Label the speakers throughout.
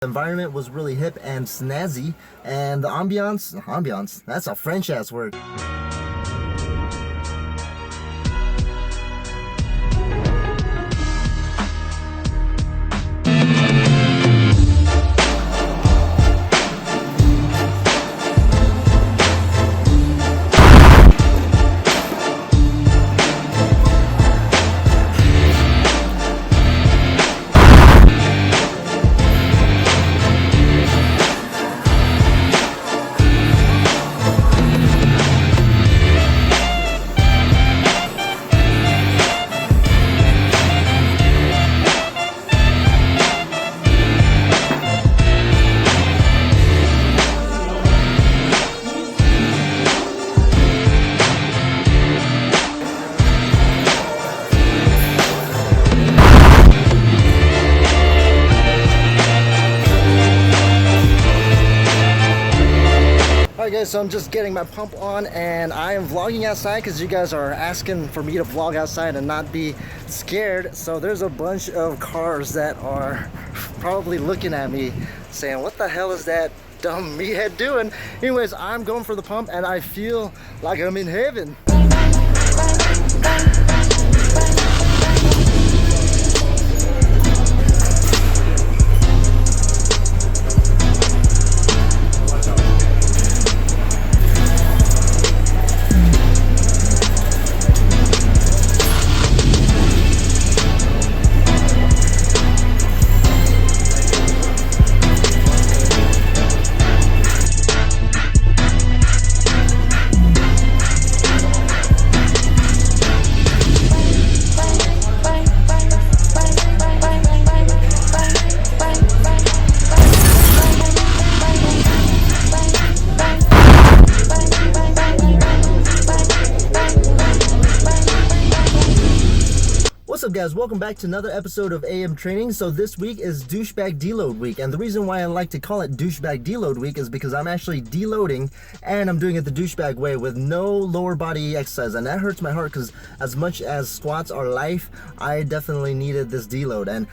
Speaker 1: The environment was really hip and snazzy, and the ambiance, that's a French ass word. Alright guys, so I'm just getting my pump on and I am vlogging outside because you guys are asking for me to vlog outside and not be scared. So there's a bunch of cars that are probably looking at me saying, what the hell is that dumb meathead doing? Anyways, I'm going for the pump and I feel like I'm in heaven. What's up guys, welcome back to another episode of AM Training. So this week is Douchebag Deload week, and the reason why I like to call it Douchebag Deload week is because I'm actually deloading and I'm doing it the douchebag way with no lower body exercise, and that hurts my heart because as much as squats are life, I definitely needed this deload. And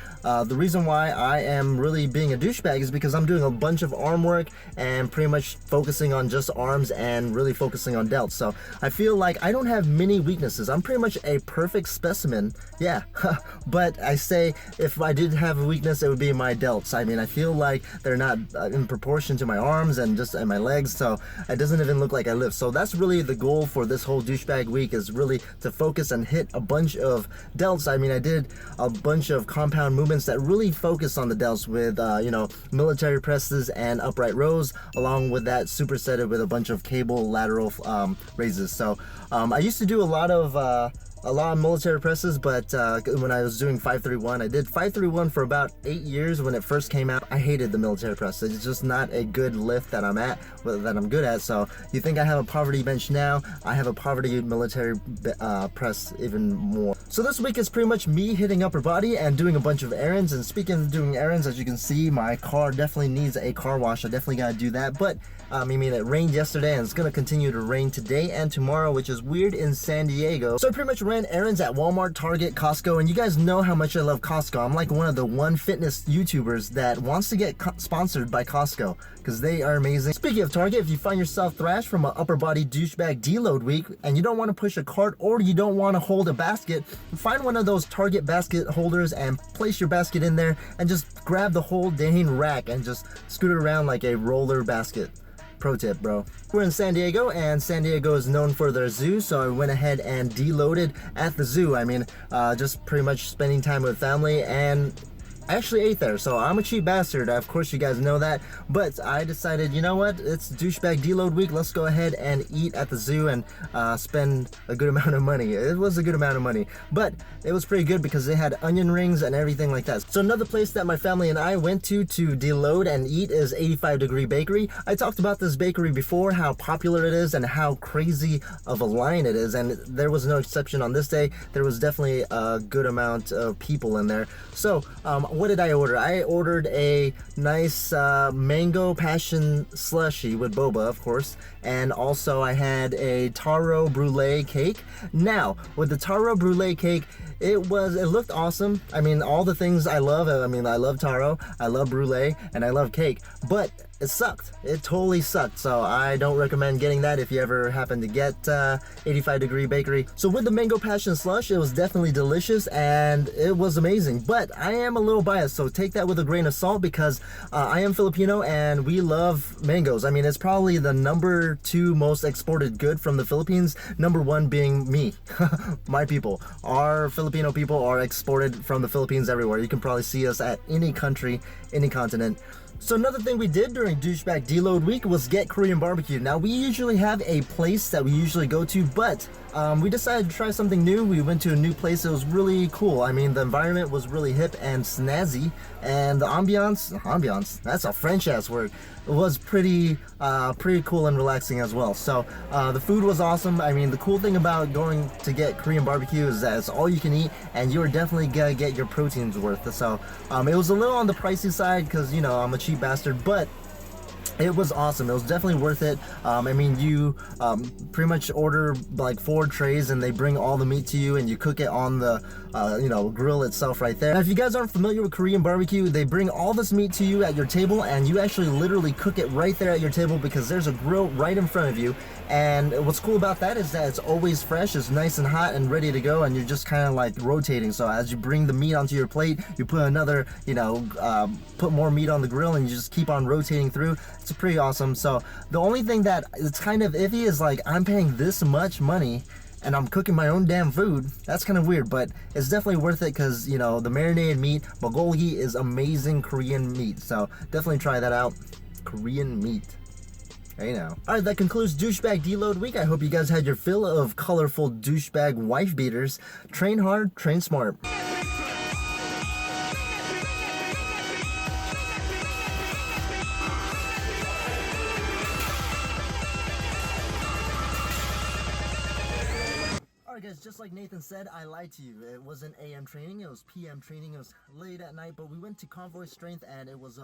Speaker 1: the reason why I am really being a douchebag is because I'm doing a bunch of arm work and pretty much focusing on just arms and really focusing on delts. So I feel like I don't have many weaknesses. I'm pretty much a perfect specimen. Yeah, but I say if I did have a weakness, it would be my delts. I mean, I feel like they're not in proportion to my arms and my legs, so it doesn't even look like I lift. So that's really the goal for this whole douchebag week, is really to focus and hit a bunch of delts. I mean, I did a bunch of compound movements that really focus on the delts with, military presses and upright rows, along with that supersetted with a bunch of cable lateral raises. So I used to do a lot of military presses, but when I was doing 531, I did 531 for about 8 years when it first came out. I hated the military press. It's just not a good lift that I'm good at. So you think I have a poverty bench now, I have a poverty military press even more. So this week is pretty much me hitting upper body and doing a bunch of errands. And speaking of doing errands, as you can see, my car definitely needs a car wash. I definitely gotta do that. But I mean, it rained yesterday and it's gonna continue to rain today and tomorrow, which is weird in San Diego. So I pretty much ran errands at Walmart, Target, Costco, and you guys know how much I love Costco. I'm like one of the fitness YouTubers that wants to get sponsored by Costco because they are amazing. Speaking of Target, if you find yourself thrashed from an upper body douchebag deload week and you don't want to push a cart or you don't want to hold a basket, find one of those Target basket holders and place your basket in there and just grab the whole dang rack and just scoot it around like a roller basket. Pro tip, bro. We're in San Diego, and San Diego is known for their zoo, so I went ahead and deloaded at the zoo. I mean, just pretty much spending time with family, and I actually ate there, so I'm a cheap bastard. Of course, you guys know that, but I decided, you know what, it's douchebag deload week. Let's go ahead and eat at the zoo and spend a good amount of money. It was a good amount of money, but it was pretty good because they had onion rings and everything like that. So another place that my family and I went to deload and eat is 85 Degree Bakery. I talked about this bakery before, how popular it is and how crazy of a line it is, and there was no exception on this day. There was definitely a good amount of people in there. So what did I order? I ordered a nice mango passion slushy with boba, of course, and also I had a taro brulee cake. Now, with the taro brulee cake, it looked awesome. I mean, all the things I love. I mean, I love taro, I love brulee, and I love cake, but it sucked. It totally sucked. So I don't recommend getting that if you ever happen to get 85 Degree Bakery. So with the mango passion slush, it was definitely delicious and it was amazing. But I am a little biased, so take that with a grain of salt because I am Filipino and we love mangoes. I mean, it's probably the number 2 most exported good from the Philippines. Number 1 being me, my people. Our Filipino people are exported from the Philippines everywhere. You can probably see us at any country, any continent. So another thing we did during Douchebag Deload week was get Korean barbecue. Now we usually have a place that we usually go to, but we decided to try something new. We went to a new place. It was really cool. I mean, the environment was really hip and snazzy, and the ambiance, that's a French ass word, it was pretty cool and relaxing as well. So the food was awesome. I mean, the cool thing about going to get Korean barbecue is that it's all you can eat and you're definitely gonna get your proteins worth. So it was a little on the pricey side because, you know, I'm a cheap bastard, but it was awesome. It was definitely worth it. I mean, you pretty much order like 4 trays and they bring all the meat to you and you cook it on the grill itself right there. Now, if you guys aren't familiar with Korean barbecue, they bring all this meat to you at your table and you actually literally cook it right there at your table because there's a grill right in front of you. And what's cool about that is that it's always fresh, it's nice and hot and ready to go, and you're just kind of like rotating. So as you bring the meat onto your plate, you put another, put more meat on the grill and you just keep on rotating through. It's pretty awesome. So the only thing that it's kind of iffy is like I'm paying this much money and I'm cooking my own damn food. That's kind of weird, but it's definitely worth it because, you know, the marinated meat, bulgogi is amazing Korean meat. So definitely try that out. Korean meat. Hey now. Alright, that concludes Douchebag Deload week. I hope you guys had your fill of colorful douchebag wife beaters. Train hard, train smart. Alright guys, just like Nathan said, I lied to you. It wasn't AM training, it was PM training. It was late at night, but we went to Convoy Strength and it was